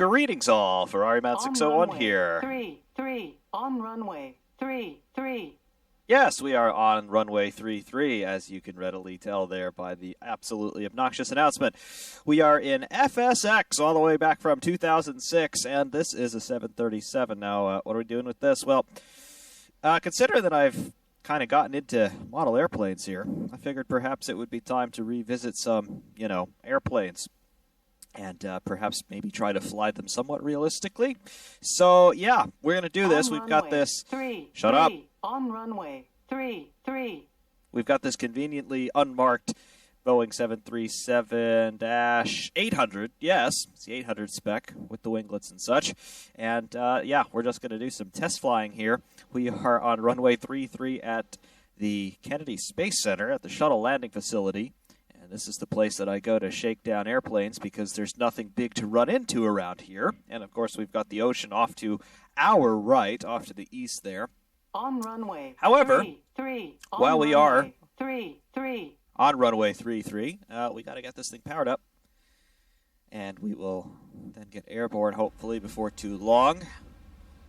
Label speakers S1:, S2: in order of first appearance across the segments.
S1: Greetings all, Ferrari Man 601 here.
S2: 3-3, on runway 3-3.
S1: Yes, we are on runway 33, as you can readily tell there by the absolutely obnoxious announcement. We are in FSX all the way back from 2006, and this is a 737. Now, what are we doing with this? Well, considering that I've kind of gotten into model airplanes here, I figured perhaps it would be time to revisit some, airplanes. And perhaps maybe try to fly them somewhat realistically. So, yeah, we're going to do this. We've got this... Shut up.
S2: On runway 33.
S1: We've got this conveniently unmarked Boeing 737-800. Yes, it's the 800 spec with the winglets and such. And, yeah, we're just going to do some test flying here. We are on runway 33 at the Kennedy Space Center at the shuttle landing facility. This is the place that I go to shake down airplanes because there's nothing big to run into around here. And, of course, we've got the ocean off to our right, off to the east there.
S2: On runway.
S1: However, while we are
S2: 33
S1: on runway 33, we got to get this thing powered up. And we will then get airborne, hopefully, before too long.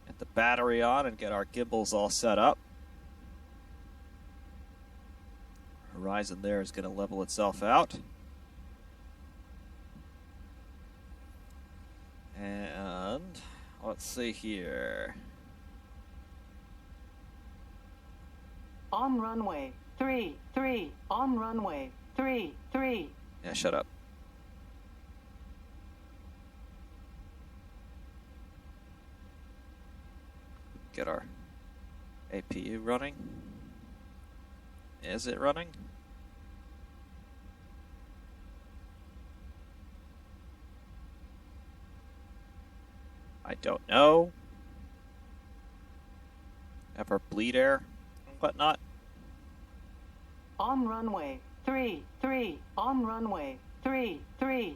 S1: Get the battery on and get our gimbals all set up. Horizon there is going to level itself out. And let's see here.
S2: On runway 33. On runway 33.
S1: Yeah, shut up. Get our APU running. Is it running? I don't know. Have our bleed air and whatnot.
S2: On runway 33. On runway 33.
S1: Is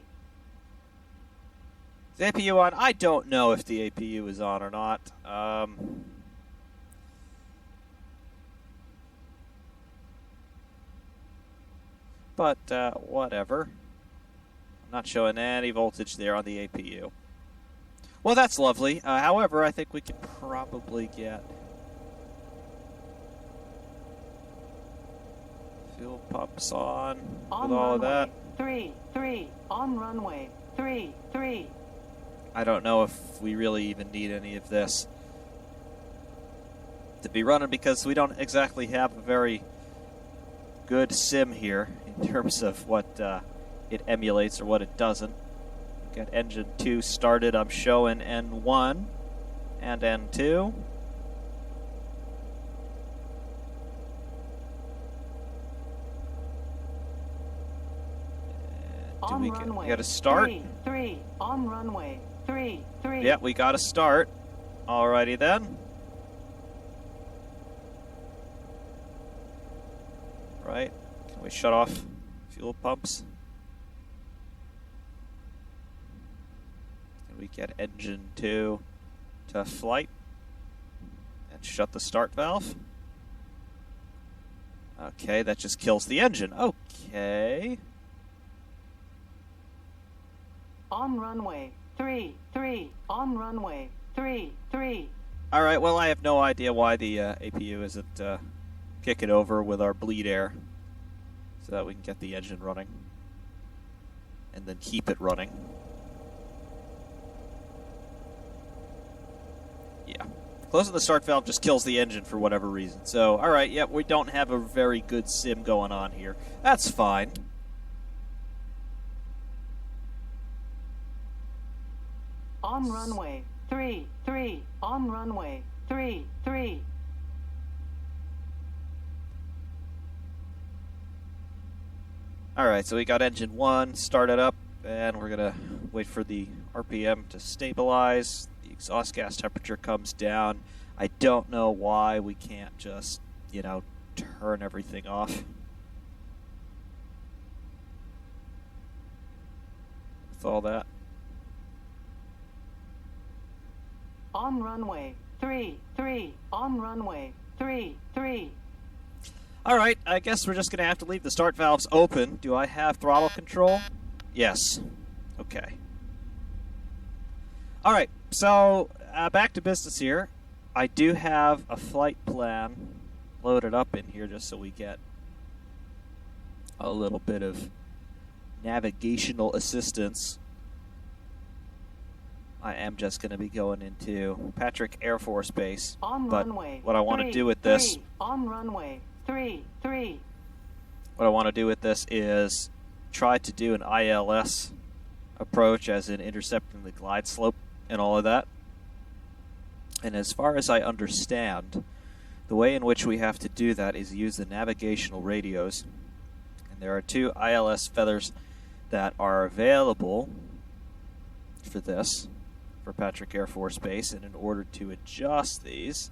S1: the APU on? I don't know if the APU is on or not. But whatever. I'm not showing any voltage there on the APU. Well, that's lovely. However, I think we can probably get fuel pumps on with all of that.
S2: 33. On runway 33.
S1: I don't know if we really even need any of this to be running because we don't exactly have a very good sim here in terms of what it emulates or what it doesn't. Got engine 2 started. I'm showing N1 and N2.
S2: And
S1: we got to start?
S2: 3. On runway 33.
S1: Yeah, we got to start. Alrighty then. Right. Can we shut off fuel pumps? Can we get engine 2 to flight? And shut the start valve? Okay, that just kills the engine. Okay.
S2: On runway 33. On runway 33.
S1: Alright, well, I have no idea why the APU isn't kicking over with our bleed air so that we can get the engine running and then keep it running. Yeah. Closing the start valve just kills the engine for whatever reason. So, alright, yeah, we don't have a very good sim going on here. That's fine.
S2: On runway 33. On runway 33.
S1: Alright, so we got engine 1 started up, and we're going to wait for the RPM to stabilize. The exhaust gas temperature comes down. I don't know why we can't just, turn everything off. With all that.
S2: On runway 33. On runway 33.
S1: All right, I guess we're just going to have to leave the start valves open. Do I have throttle control? Yes. Okay. All right, so back to business here. I do have a flight plan loaded up in here just so we get a little bit of navigational assistance. I am just going to be going into Patrick Air Force Base.
S2: On
S1: but
S2: runway.
S1: what I want to
S2: 3,
S1: do with this,
S2: 3, on runway. 3, 3.
S1: what I want to do with this is try to do an ILS approach, as in intercepting the glide slope and all of that. And as far as I understand, the way in which we have to do that is use the navigational radios. And there are 2 ILS feathers that are available for this, for Patrick Air Force Base. And in order to adjust these,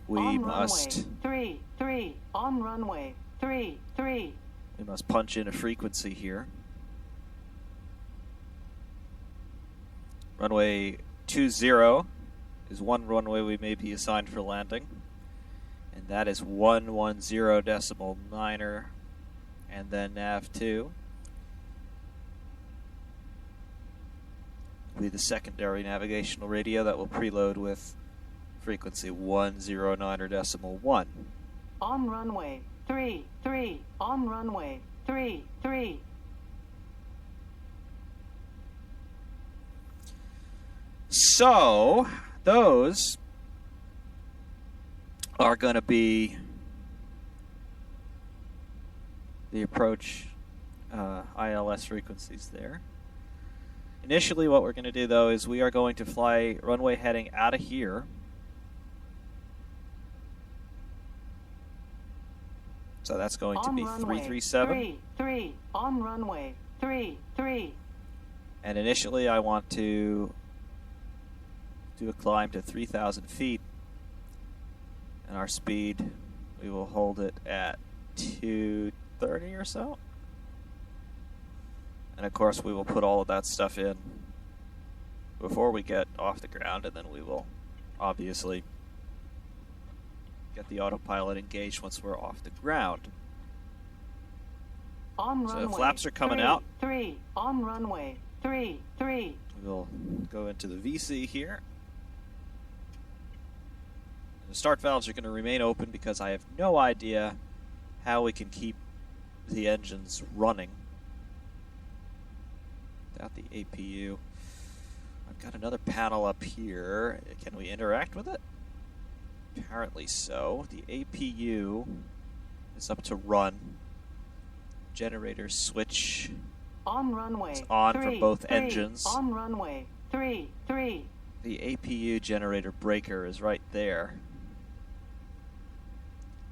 S1: we
S2: on
S1: must
S2: runway. 3, 3, on runway. 3, 3.
S1: we must punch in a frequency here. Runway 20 is one runway we may be assigned for landing, and that is 110.9er, and then nav 2 will be the secondary navigational radio that will preload with frequency 109.1.
S2: On runway. 3, 3, on runway. 3, 3.
S1: So those are going to be the approach ILS frequencies there. Initially, what we're going to do, though, is we are going to fly runway heading out of here. So that's going to be 337.
S2: 3, 3, on runway. 3, 3.
S1: And initially, I want to do a climb to 3,000 feet. And our speed, we will hold it at 230 or so. And of course, we will put all of that stuff in before we get off the ground, and then we will obviously get the autopilot engaged once we're off the ground.
S2: On
S1: So
S2: runway.
S1: the flaps are coming
S2: 3,
S1: out.
S2: 3, on runway. 3, 3.
S1: We'll go into the VC here. The start valves are going to remain open because I have no idea how we can keep the engines running without the APU. I've got another panel up here. Can we interact with it? Apparently so. The APU is up to run. Generator switch
S2: On runway.
S1: is on
S2: 3,
S1: for both
S2: 3,
S1: engines.
S2: On runway. 3, 3.
S1: The APU generator breaker is right there.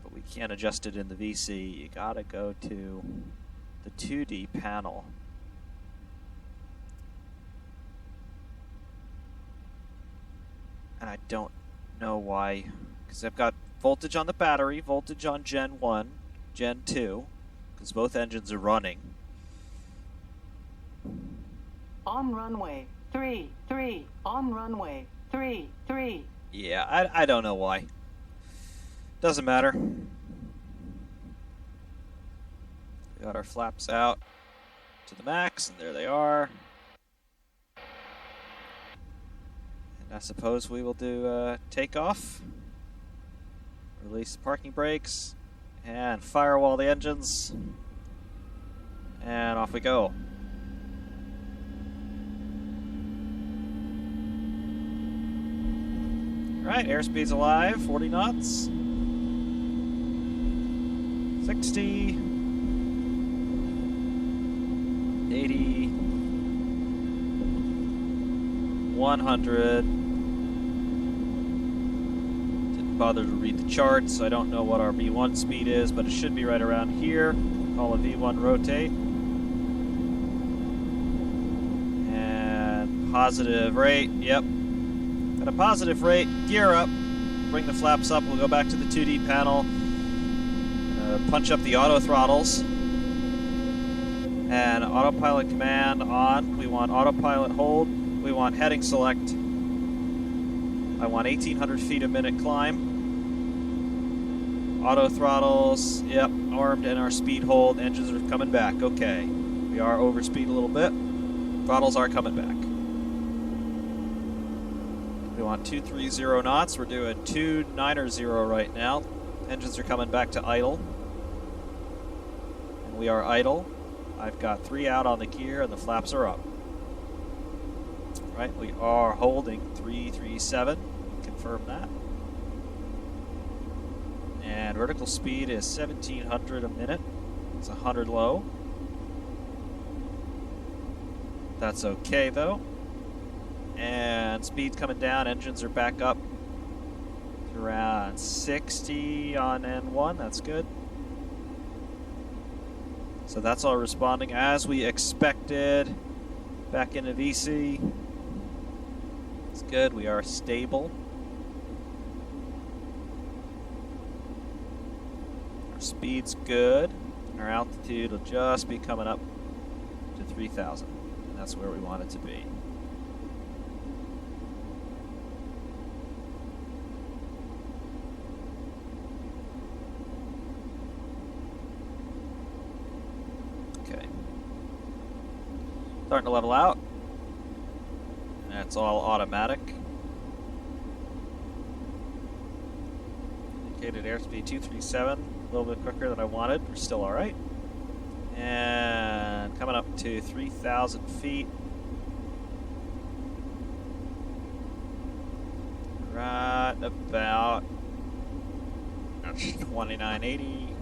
S1: But we can't adjust it in the VC. You gotta go to the 2D panel. And I don't know why, because I've got voltage on the battery, voltage on Gen 1, Gen 2, because both engines are running.
S2: On runway. 3, 3, on runway. 3, 3.
S1: Yeah, I don't know why. Doesn't matter. We got our flaps out to the max, and there they are. And I suppose we will do takeoff, release the parking brakes, and firewall the engines, and off we go. Alright, airspeed's alive, 40 knots. 60. 80. 100. Didn't bother to read the charts, so I don't know what our V1 speed is, but it should be right around here. Call it V1 rotate. And positive rate, yep. At a positive rate, gear up, bring the flaps up, we'll go back to the 2D panel, punch up the auto throttles, and autopilot command on. We want autopilot hold, we want heading select. I want 1,800 feet a minute climb. Auto throttles, yep, armed, and our speed hold, engines are coming back, okay. We are over speed a little bit, throttles are coming back. We want 230 knots. We're doing 290 right now. Engines are coming back to idle. And we are idle. I've got 3 out on the gear and the flaps are up. Right, we are holding 337. Confirm that. And vertical speed is 1700 a minute. It's 100 low. That's okay though. And speed's coming down. Engines are back up to around 60 on N1. That's good. So that's all responding as we expected. Back into VC. It's good. We are stable. Our speed's good. And our altitude will just be coming up to 3,000. And that's where we want it to be. Okay. Starting to level out. That's all automatic. Indicated airspeed 237, a little bit quicker than I wanted. We're still all right. And coming up to 3,000 feet. Right about 2980,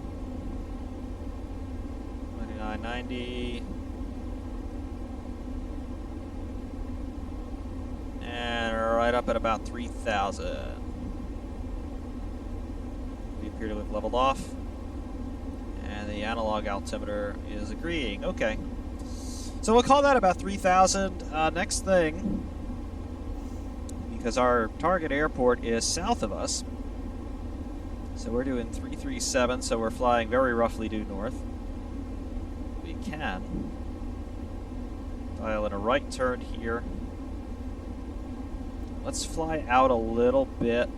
S1: 2990. And right up at about 3,000. We appear to have leveled off. And the analog altimeter is agreeing. Okay. So we'll call that about 3,000. Next thing, because our target airport is south of us. So we're doing 337, so we're flying very roughly due north. We can dial in a right turn here. Let's fly out a little bit.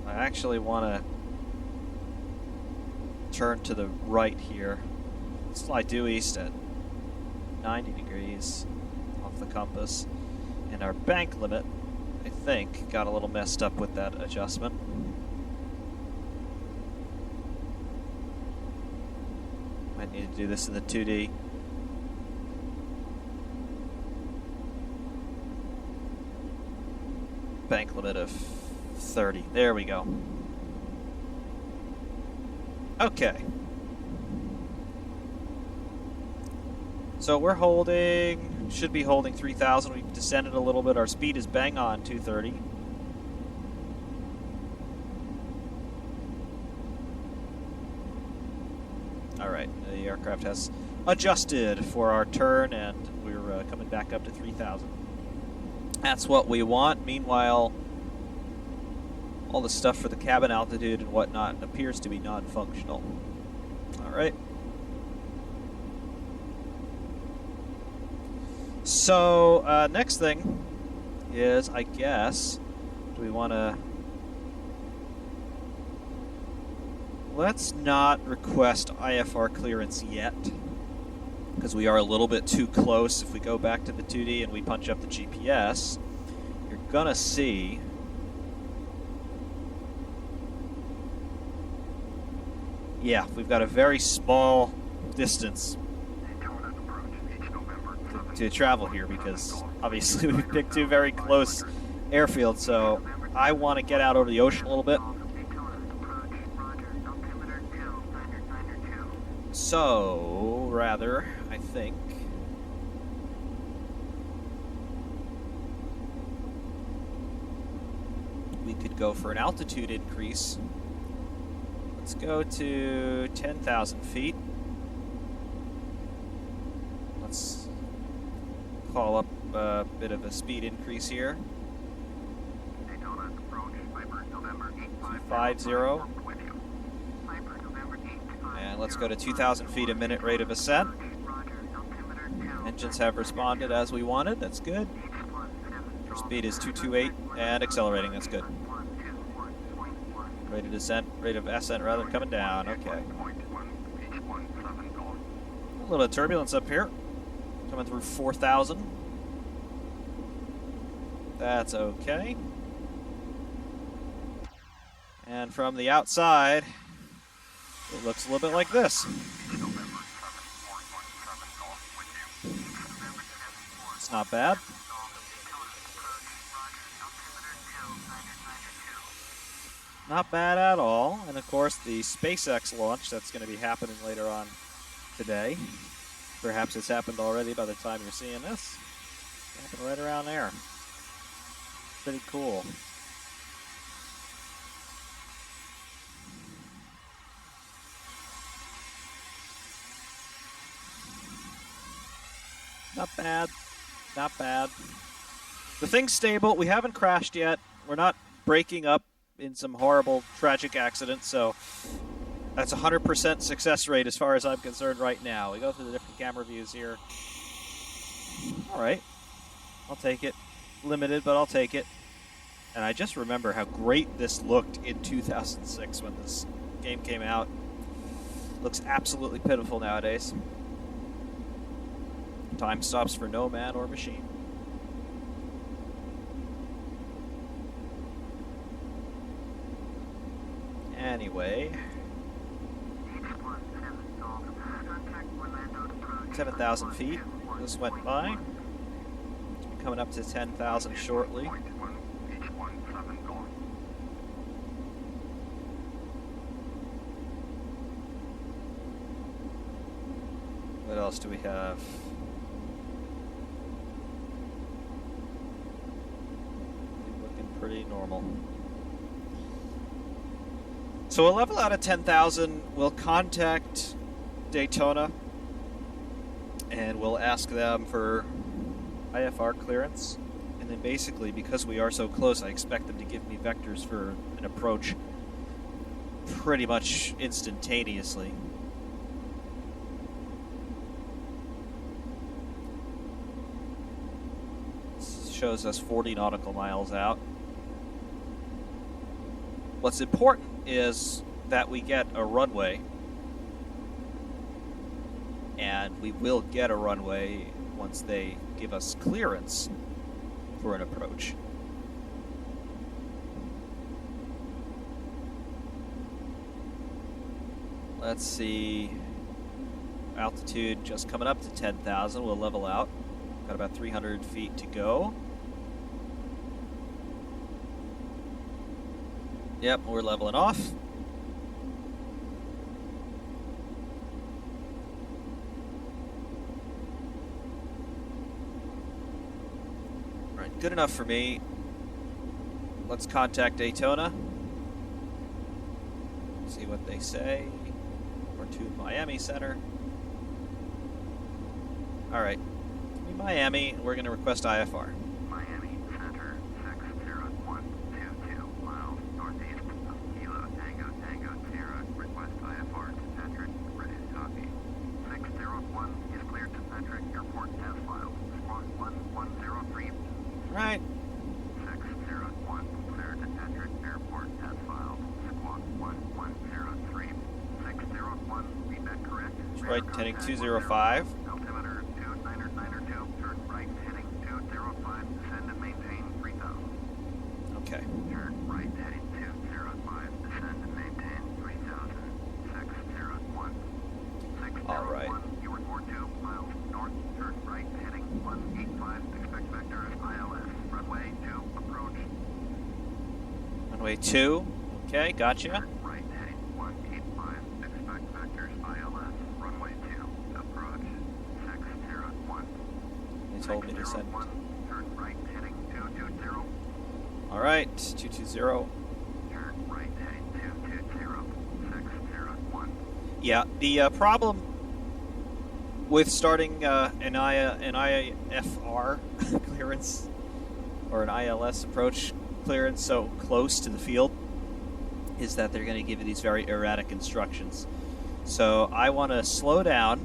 S1: I actually want to turn to the right here. Let's fly due east at 90 degrees off the compass. And our bank limit, I think, got a little messed up with that adjustment. Might need to do this in the 2D. Bank limit of 30. There we go. Okay. So we're holding, should be holding 3,000. We've descended a little bit. Our speed is bang on 230. All right, the aircraft has adjusted for our turn, and we're coming back up to 3,000. That's what we want. Meanwhile, all the stuff for the cabin altitude and whatnot appears to be non-functional. All right. So, next thing is, I guess, do we want to... Let's not request IFR clearance yet, because we are a little bit too close. If we go back to the 2D and we punch up the GPS, you're going to see... Yeah, we've got a very small distance to travel here, because obviously we've picked two very close airfields, so I want to get out over the ocean a little bit. So, rather, I think we could go for an altitude increase. Let's go to 10,000 feet. Let's call up a bit of a speed increase here. 250. And let's go to 2,000 feet a minute rate of ascent. Engines have responded as we wanted. That's good. Our speed is 228 and accelerating. That's good. Rate of descent, rate of ascent rather, coming down. Okay. A little bit of turbulence up here. Coming through 4,000. That's okay. And from the outside, it looks a little bit like this. It's not bad. Not bad at all. And of course, the SpaceX launch that's going to be happening later on today. Perhaps it's happened already by the time you're seeing this. It happened right around there. Pretty cool. Not bad. Not bad. The thing's stable. We haven't crashed yet. We're not breaking up in some horrible, tragic accident, so that's 100% success rate as far as I'm concerned right now. We go through the different camera views here. All right. I'll take it. Limited, but I'll take it. And I just remember how great this looked in 2006 when this game came out. Looks absolutely pitiful nowadays. Time stops for no man or machine. Anyway, 7,000 feet just went by. Coming up to 10,000 shortly. What else do we have? Looking pretty normal. So we'll level out at 10,000. We'll contact Daytona and we'll ask them for IFR clearance. And then basically, because we are so close, I expect them to give me vectors for an approach pretty much instantaneously. This shows us 40 nautical miles out. What's important is that we get a runway, and we will get a runway once they give us clearance for an approach. Let's see, altitude just coming up to 10,000. We'll level out. Got about 300 feet to go. Yep, we're leveling off. All right, good enough for me. Let's contact Daytona. See what they say. Or to Miami Center. All right, Miami, we're going to request IFR. Right.
S3: 601, clear to Patrick Airport as filed. Squawk 1103. 601, read that correct?
S1: Right, heading 205.
S3: Altimeter 2992, turn right, heading 205, descend and maintain 3000.
S1: Okay.
S3: Turn right, heading 205, descend and maintain 3000. 601. 601,
S1: All right.
S3: you report 2 miles north, turn right, heading 185, expect vector is ILS. Runway 2, approach.
S1: Runway 2. Okay, gotcha.
S3: Right, heading 185, expect vectors ILS. Runway 2, approach. 601.
S1: They told me to send.
S3: 601, turn right, heading 220.
S1: All right, 220.
S3: Turn right, heading 220. 601.
S1: Yeah, the problem with starting an IFR clearance or an ILS approach clearance so close to the field is that they're going to give you these very erratic instructions. So I want to slow down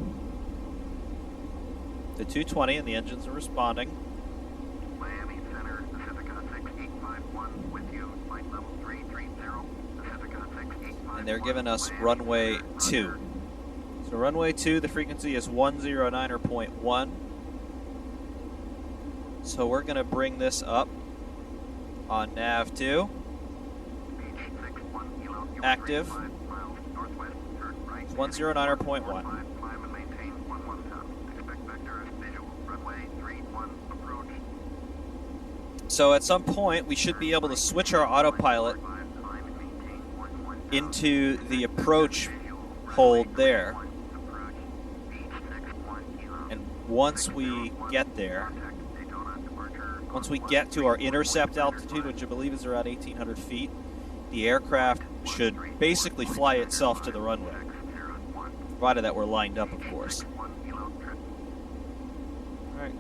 S1: to 220 and the engines are responding.
S3: Miami Center, Pacifica 6851 with you, flight level 330, Pacifica
S1: and they're giving us runway 2. So runway 2, the frequency is 109.1. So we're going to bring this up on nav 2. Active. 109.1. So at some point, we should be able to switch our autopilot into the approach hold there. And once we get there, once we get to our intercept altitude, which I believe is around 1,800 feet, the aircraft should basically fly itself to the runway, provided that we're lined up, of course. All right.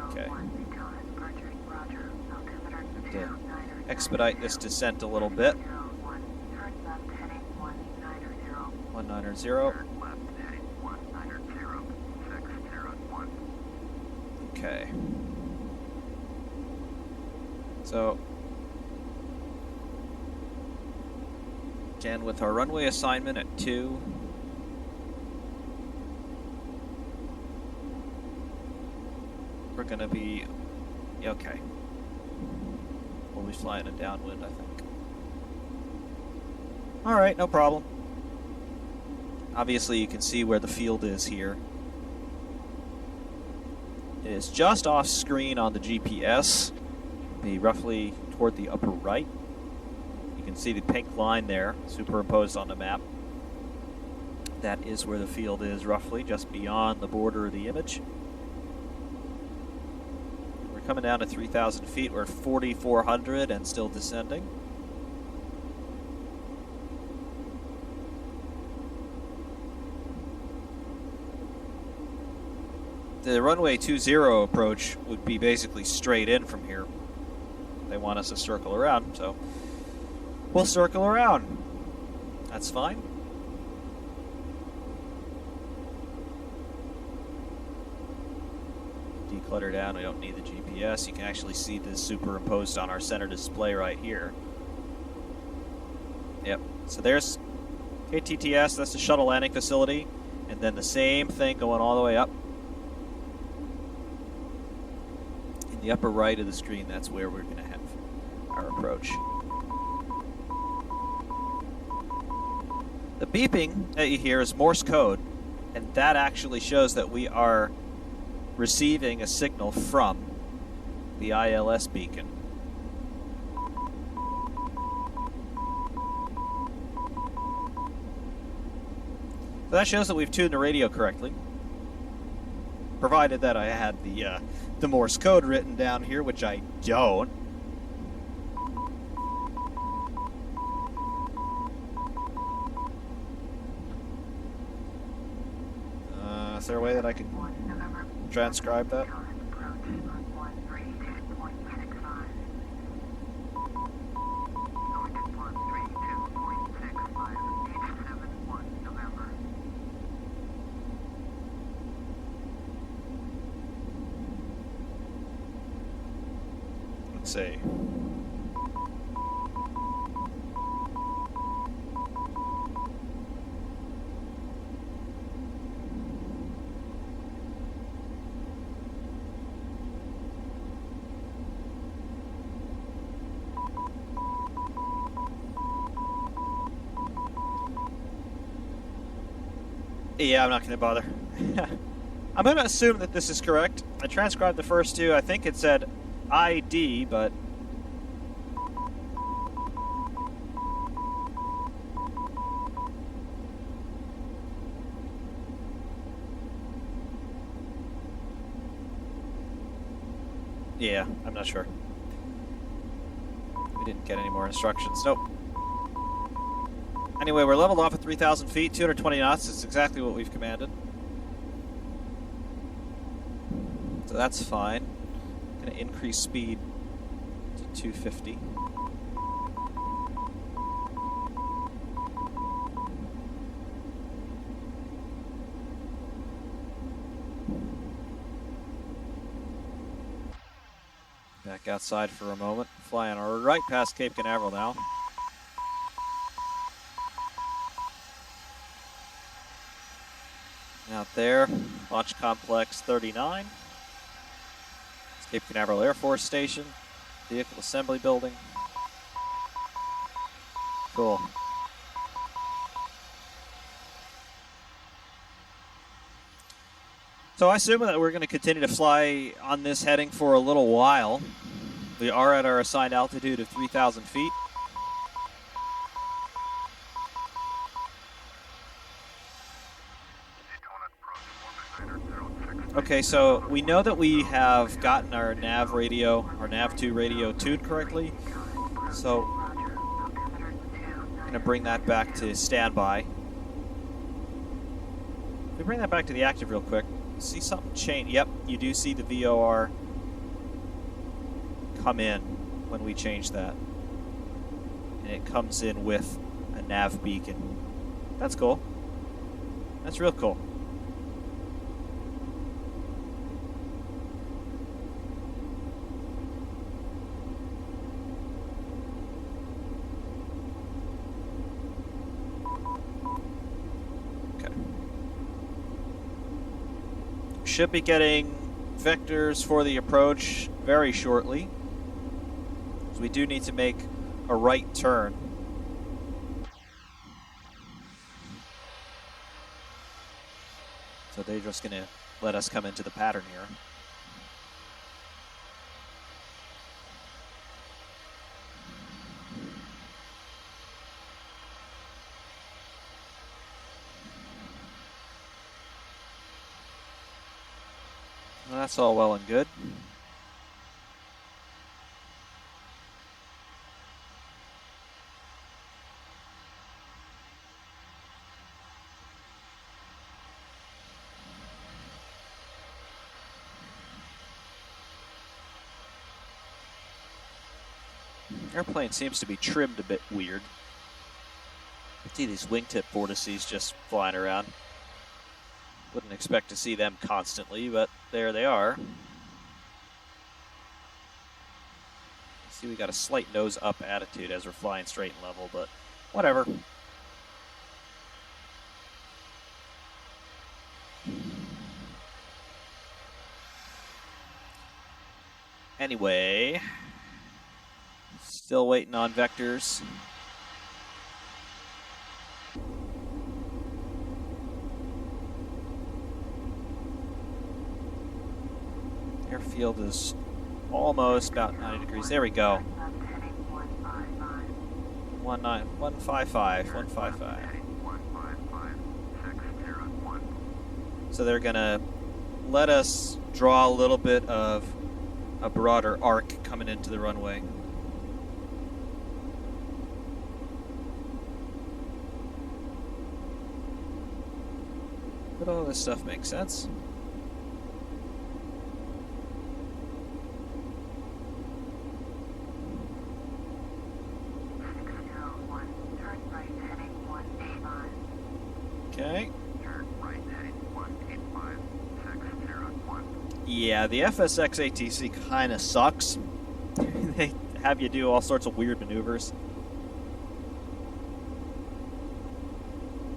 S1: Okay. To expedite this descent a little bit. 190. Okay. So, again, with our runway assignment at 2, we're going to be okay. We'll be flying a downwind, I think. All right, no problem. Obviously, you can see where the field is here. It is just off screen on the GPS, be roughly toward the upper right. You can see the pink line there, superimposed on the map. That is where the field is, roughly, just beyond the border of the image. We're coming down to 3,000 feet. We're at 4,400 and still descending. The runway 20 approach would be basically straight in from here. They want us to circle around, so we'll circle around. That's fine. Declutter down, we don't need the GPS. You can actually see this superimposed on our center display right here. Yep, so there's KTTS, that's the shuttle landing facility, and then the same thing going all the way up. In the upper right of the screen, that's where we're going to have our approach. The beeping that you hear is Morse code, and that actually shows that we are receiving a signal from the ILS beacon. So that shows that we've tuned the radio correctly, provided that I had the Morse code written down here, which I don't. Is there a way that I can transcribe that? Let's see. Yeah, I'm not going to bother. I'm going to assume that this is correct. I transcribed the first two. I think it said ID, but... yeah, I'm not sure. We didn't get any more instructions. Nope. Anyway, we're leveled off at 3,000 feet, 220 knots. It's exactly what we've commanded. So that's fine. Going to increase speed to 250. Back outside for a moment. Flying right past Cape Canaveral now. Out there, Launch Complex 39. It's Cape Canaveral Air Force Station. Vehicle Assembly Building. Cool. So I assume that we're going to continue to fly on this heading for a little while. We are at our assigned altitude of 3,000 feet. Okay, so we know that we have gotten our nav radio, our nav2 radio tuned correctly. So I'm going to bring that back to standby. If we bring that back to the active real quick, see something change. Yep, you do see the VOR come in when we change that. And it comes in with a nav beacon. That's cool. That's real cool. Should be getting vectors for the approach very shortly. We do need to make a right turn. So they're just going to let us come into the pattern here. Well, that's all well and good. Airplane seems to be trimmed a bit weird. See these wingtip vortices just flying around. Wouldn't expect to see them constantly, but there they are. See, we got a slight nose up attitude as we're flying straight and level, but whatever. Anyway, still waiting on vectors. Airfield is almost about 90 degrees. There we go. 155. So they're gonna let us draw a little bit of a broader arc coming into the runway. But all this stuff makes sense. Okay. Yeah, the FSX ATC kind of sucks. They have you do all sorts of weird maneuvers.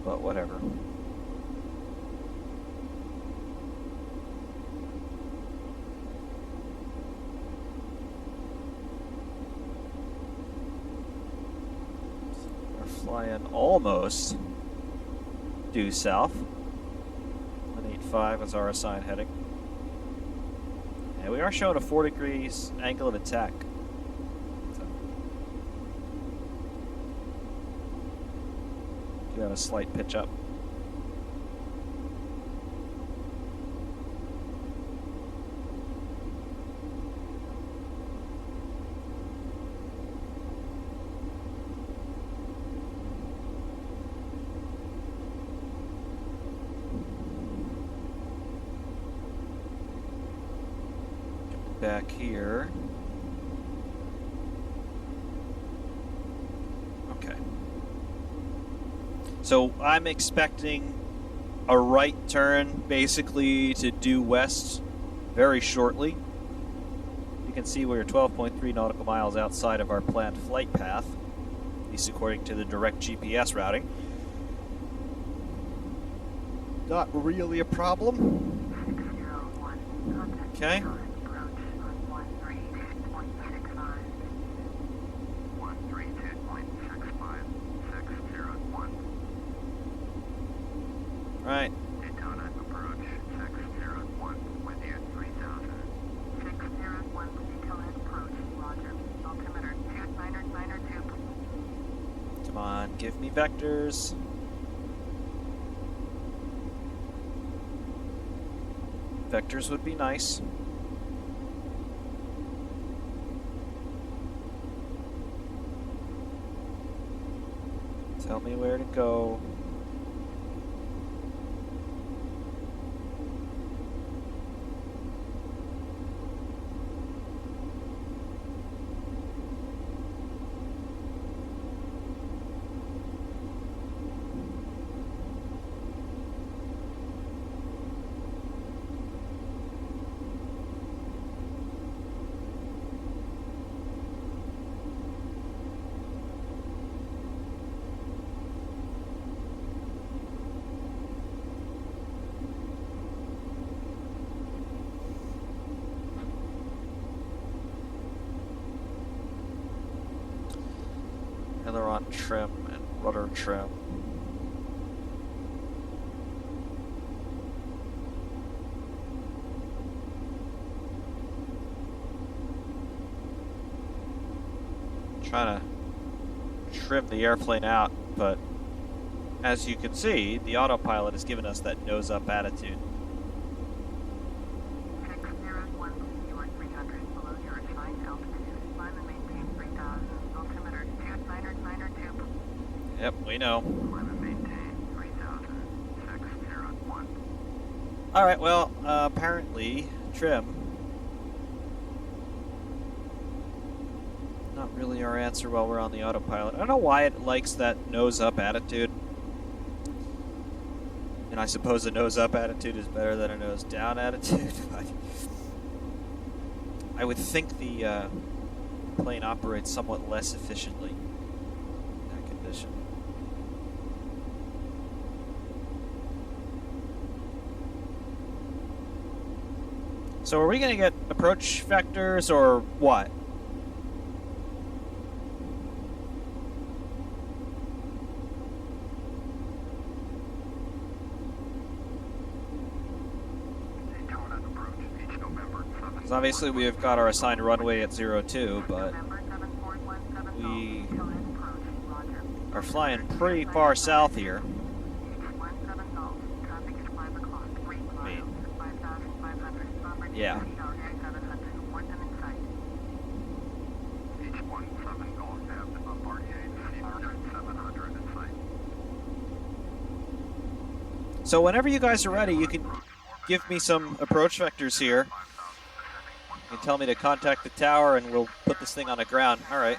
S1: But whatever. We're flying almost due south. 185 is our assigned heading. And we are showing a 4 degrees angle of attack. So, do have a slight pitch up. Back here. Okay. So I'm expecting a right turn basically to due west very shortly. You can see we're 12.3 nautical miles outside of our planned flight path, at least according to the direct GPS routing. Not really a problem.
S3: 601, contact
S1: Okay.
S3: approach on 132.65. 132.65, 601.
S1: Right.
S3: Daytona approach 601, with you 3000. 601, Daytona approach, roger. Altimeter 2992.
S1: Come on, give me vectors. Vectors would be nice. Tell me where to go. Aileron trim and rudder trim. Trying to trim the airplane out, but as you can see, the autopilot has given us that nose-up attitude.
S3: 601, you are 300 below your assigned altitude. Climb and maintain 3000. Altimeter 2992.
S1: Yep, we know.
S3: Climb and maintain 3000. 601.
S1: All right, well, apparently trim. Not really our answer while we're on the autopilot. I don't know why it likes that nose-up attitude. And I suppose a nose-up attitude is better than a nose-down attitude. But I would think the plane operates somewhat less efficiently in that condition. So are we going to get approach vectors or what?
S3: Daytona approach each November 7.
S1: Because obviously we have got our assigned runway at 02, but
S3: November 7417
S1: we
S3: Daytona approach, roger.
S1: are flying pretty far south here.
S3: H17 Golf. Traffic is 5 o'clock. 3 miles. 5,500.
S1: Yeah.
S3: 700. Port them in sight. H17 Golf. Have up RTA 700 in sight.
S1: So whenever you guys are ready, you can give me some approach vectors here. You can tell me to contact the tower and we'll put this thing on the ground. All right.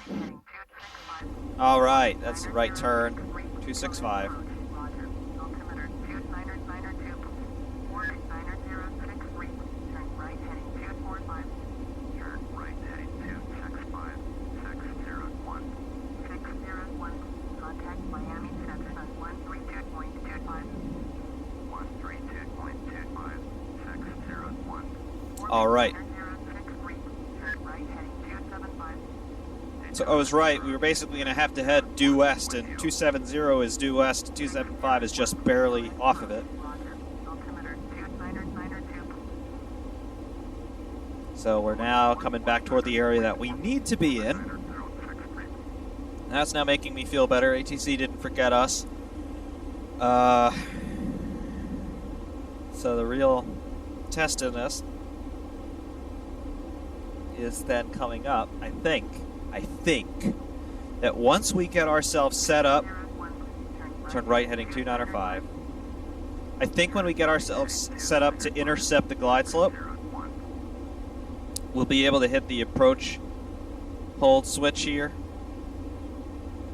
S1: All right, that's the right turn. 265.
S3: Roger. Altimeter 2992. Port 9063. Turn right heading 245. Turn right heading 265. 601. 601. Contact Miami Central on 132.25. 132.25. 601.
S1: All right.
S3: 9063. Turn right heading 275.
S1: So I was right. We were basically going to have to head due west, and 270 is due west. 275 is just barely off of it.
S3: Roger. Altimeter 2992.
S1: So we're now coming back toward the area that we need to be in. That's now making me feel better. ATC didn't forget us. So the real test in this is then coming up, I think, that once we get ourselves set up, turn right heading 295. I think when we get ourselves set up to intercept the glide slope, we'll be able to hit the approach hold switch here,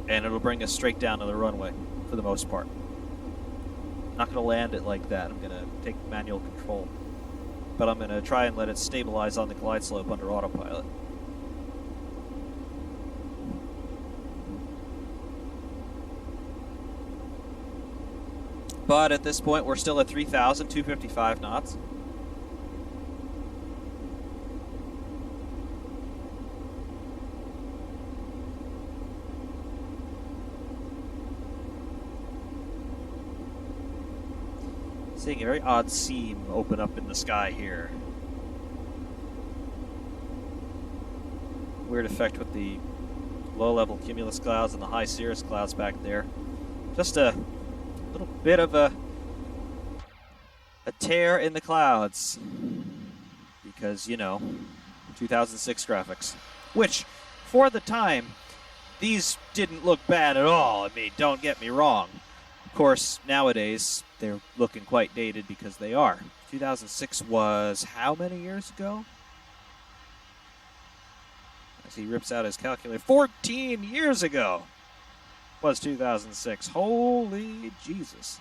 S1: and it'll bring us straight down to the runway for the most part. I'm not going to land it like that. I'm going to take manual control. but I'm going to try and let it stabilize on the glide slope under autopilot. But at this point, we're still at 3,255 knots. Seeing a very odd seam open up in the sky here. Weird effect with the low-level cumulus clouds and the high cirrus clouds back there. Just a little bit of a tear in the clouds. Because, you know, 2006 graphics. Which, for the time, these didn't look bad at all. I mean, don't get me wrong. Of course, nowadays, they're looking quite dated because they are. 2006 was how many years ago? As he rips out his calculator. 14 years ago was 2006. Holy Jesus.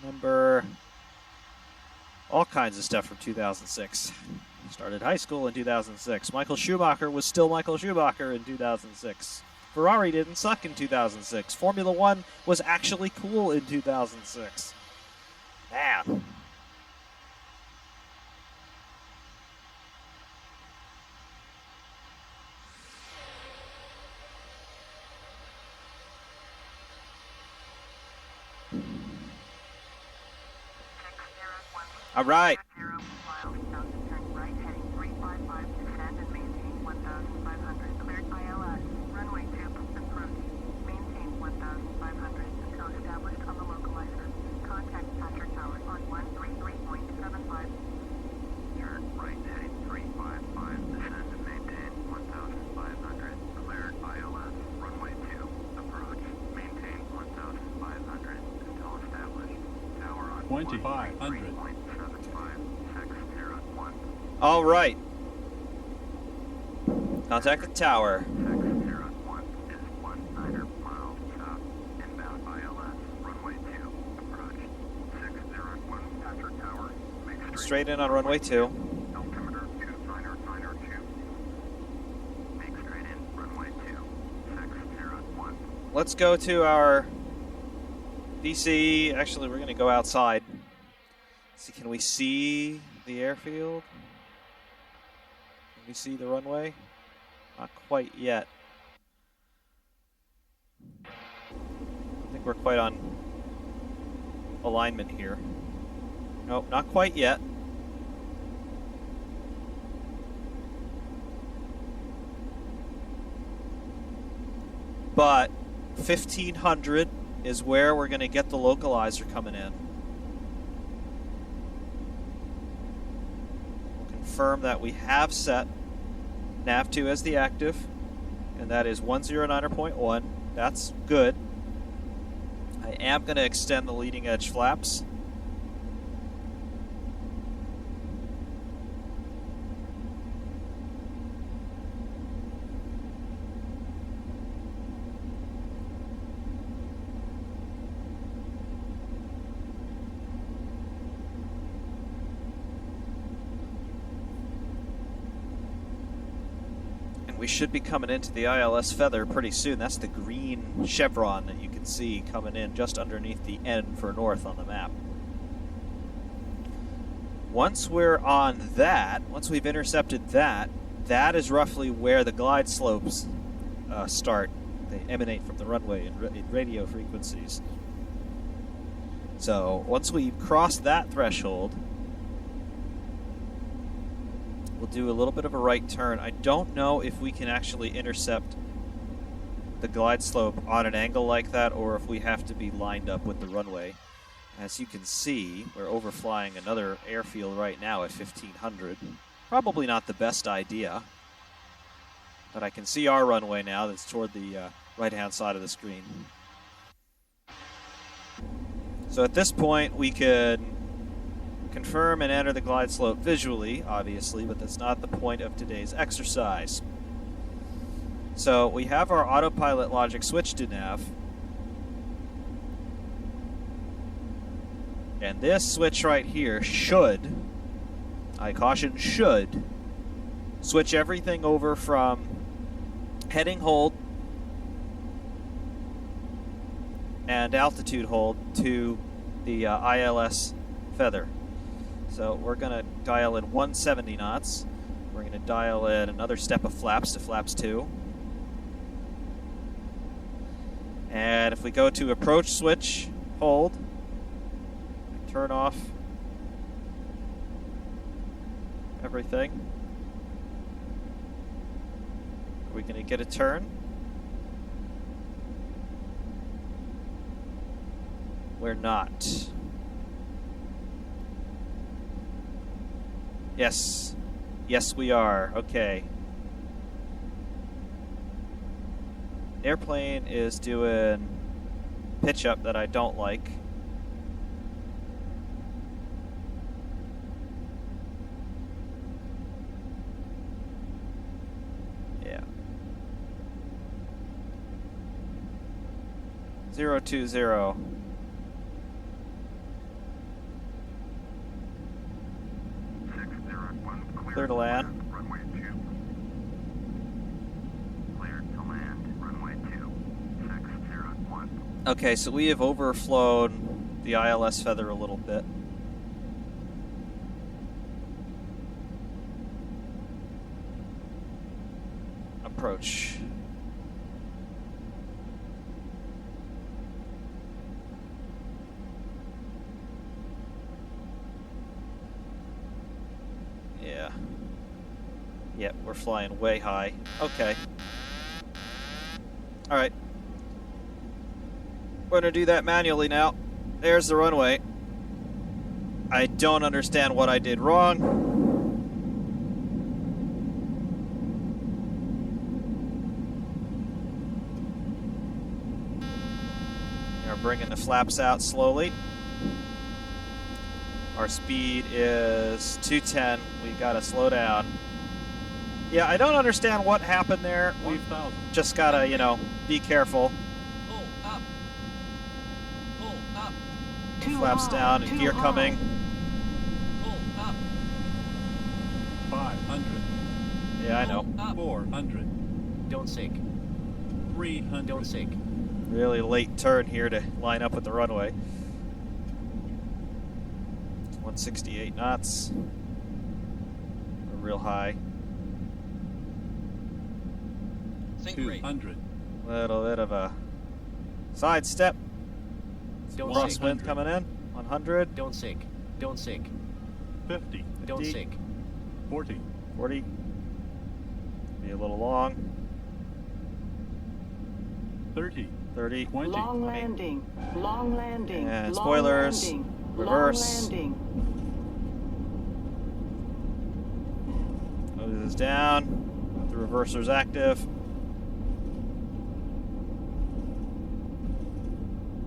S1: Remember all kinds of stuff from 2006. Started high school in 2006. Michael Schumacher was still Michael Schumacher in 2006. Ferrari didn't suck in 2006. Formula One was actually cool in 2006. Man. All right. All right. Contact the tower. Straight in on runway 2. Let's go to our VC. Actually, we're going to go outside. See, can we see the airfield? Can we see the runway? Not quite yet. I think we're quite on alignment here. Nope, not quite yet. But 1500 is where we're going to get the localizer coming in. We'll confirm that we have set nav2 as the active, and that is 109.1. That's good. I am going to extend the leading edge flaps. We should be coming into the ILS feather pretty soon. That's the green chevron that you can see coming in just underneath the N for north on the map. Once we're on that, once we've intercepted that, that is roughly where the glide slopes start. They emanate from the runway in radio frequencies. So once we cross that threshold, we'll do a little bit of a right turn. I don't know if we can actually intercept the glide slope on an angle like that or if we have to be lined up with the runway. As you can see, we're overflying another airfield right now at 1500. Probably not the best idea, but I can see our runway now that's toward the right-hand side of the screen. So at this point, we could confirm and enter the glide slope visually, obviously, but that's not the point of today's exercise. So we have our autopilot logic switched to nav. And this switch right here should, I caution should, switch everything over from heading hold and altitude hold to the ILS feather. So we're going to dial in 170 knots. We're going to dial in another step of flaps to flaps 2. And if we go to approach switch, hold, turn off everything, are we going to get a turn? We're not. Yes. Yes, we are. Okay. Airplane is doing pitch up that I don't like. Yeah. 020. Clear to land.
S3: Runway 2. Cleared to land. Runway 2. 601.
S1: Okay, so we have overflown the ILS feather a little bit. Approach. Yeah. Yep, we're flying way high. Okay. All right. We're going to do that manually now. There's the runway. I don't understand what I did wrong. We're bringing the flaps out slowly. Our speed is 210. We got to slow down. Yeah, I don't understand what happened there. We've just got to, you know, be careful.
S4: Pull up. Pull up.
S2: Too
S1: Flaps
S2: high,
S1: down and
S2: too
S1: gear
S2: high.
S1: coming.
S4: Pull up.
S5: 500,
S1: Yeah, I know.
S4: Pull up.
S5: 400,
S4: Don't sink.
S5: 300,
S4: Don't sink.
S1: Really late turn here to line up with the runway. 168 knots. We're real high.
S4: Sink rate.
S5: 200,
S1: Little bit of a side step.
S4: Don't
S1: Crosswind
S4: sink.
S1: coming in. 100.
S4: Don't sink. Don't sink.
S5: 50,
S4: Don't
S1: 50.
S4: sink.
S5: 40,
S1: 40. Be a little long.
S5: 30,
S1: 30.
S5: 20,
S2: Long landing. Long landing.
S1: And
S2: long
S1: spoilers.
S2: landing,
S1: Reverse.
S2: Long landing.
S1: Nose is down. The reverser's active.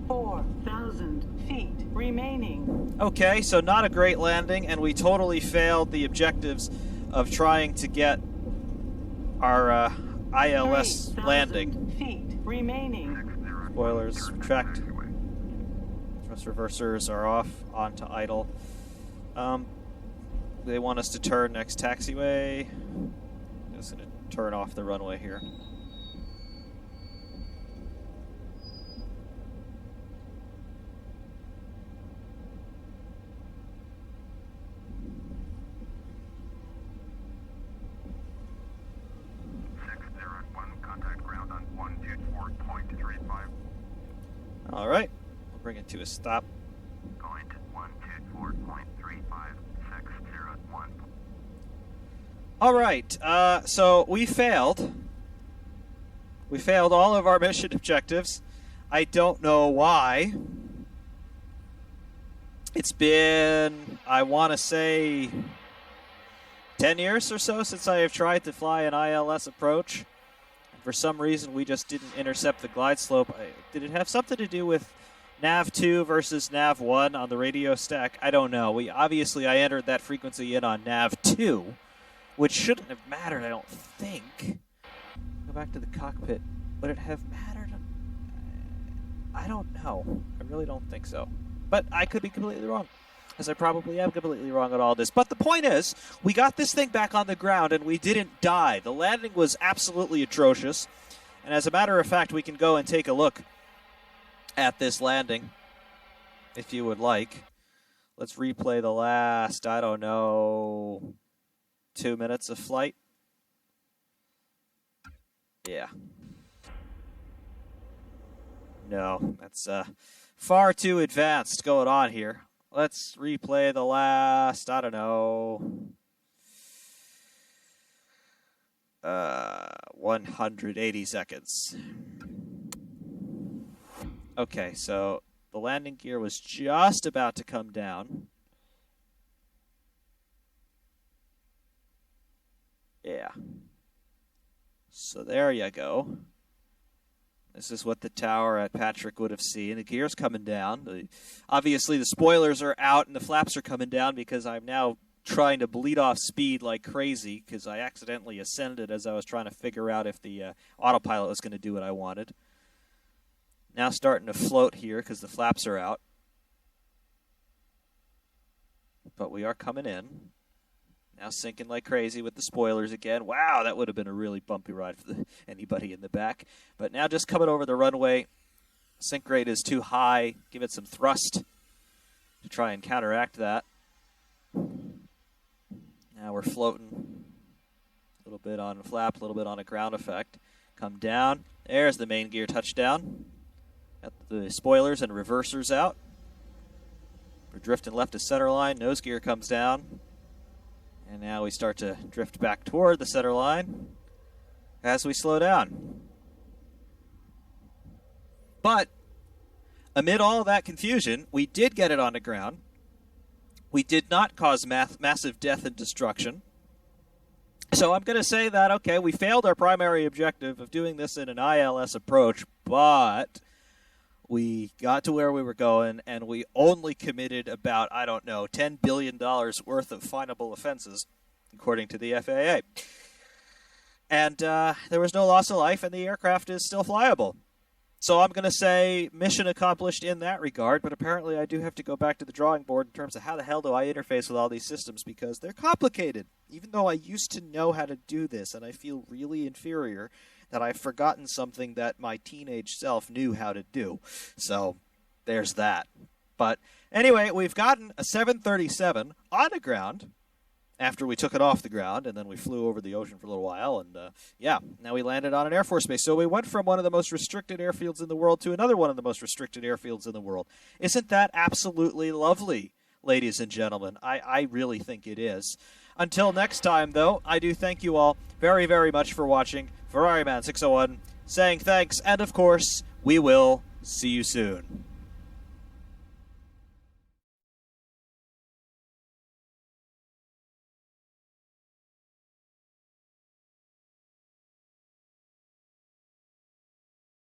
S2: 4,000 feet remaining.
S1: Okay, so not a great landing, and we totally failed the objectives of trying to get our ILS
S2: 3,000
S1: landing.
S2: feet remaining.
S1: Spoilers retract. Thrust reversers are off onto idle. They want us to turn next taxiway. Just gonna turn off the runway here.
S3: Contact ground on 124.35.
S1: All right, we'll bring it to a stop.
S3: Going to 124.35601.
S1: All right, so we failed. We failed all of our mission objectives. I don't know why. It's been, I want to say, 10 years or so since I have tried to fly an ILS approach. For some reason, we just didn't intercept the glide slope. Did it have something to do with nav 2 versus nav 1 on the radio stack? I don't know. I entered that frequency in on nav 2, which shouldn't have mattered, I don't think. Go back to the cockpit. Would it have mattered? I don't know. I really don't think so. But I could be completely wrong, as I probably am completely wrong on all this. But the point is, we got this thing back on the ground, and we didn't die. The landing was absolutely atrocious. And as a matter of fact, we can go and take a look at this landing, if you would like. Let's replay the last, 2 minutes of flight. Yeah. No, that's far too advanced going on here. Let's replay the last, 180 seconds. Okay, so the landing gear was just about to come down. Yeah. So there you go. This is what the tower at Patrick would have seen. The gear's coming down. Obviously, the spoilers are out and the flaps are coming down because I'm now trying to bleed off speed like crazy because I accidentally ascended as I was trying to figure out if the autopilot was going to do what I wanted. Now starting to float here because the flaps are out. But we are coming in. Now sinking like crazy with the spoilers again. Wow, that would have been a really bumpy ride for anybody in the back. But now just coming over the runway. Sink rate is too high. Give it some thrust to try and counteract that. Now we're floating. A little bit on a flap, a little bit on a ground effect. Come down. There's the main gear touchdown. Got the spoilers and reversers out. We're drifting left to center line. Nose gear comes down. And now we start to drift back toward the center line as we slow down. But amid all that confusion, we did get it on the ground. We did not cause massive death and destruction. So I'm going to say that, okay, we failed our primary objective of doing this in an ILS approach, but we got to where we were going, and we only committed about, $10 billion worth of finable offenses, according to the FAA. And there was no loss of life, and the aircraft is still flyable. So I'm going to say mission accomplished in that regard, but apparently I do have to go back to the drawing board in terms of how the hell do I interface with all these systems, because they're complicated. Even though I used to know how to do this, and I feel really inferior that I've forgotten something that my teenage self knew how to do. So there's that. But anyway, we've gotten a 737 on the ground after we took it off the ground, and then we flew over the ocean for a little while, and now we landed on an Air Force base. So we went from one of the most restricted airfields in the world to another one of the most restricted airfields in the world. Isn't that absolutely lovely, ladies and gentlemen? I really think it is. Until next time, though, I do thank you all very, very much for watching. Ferrari Man 601 saying thanks, and of course, we will see you soon.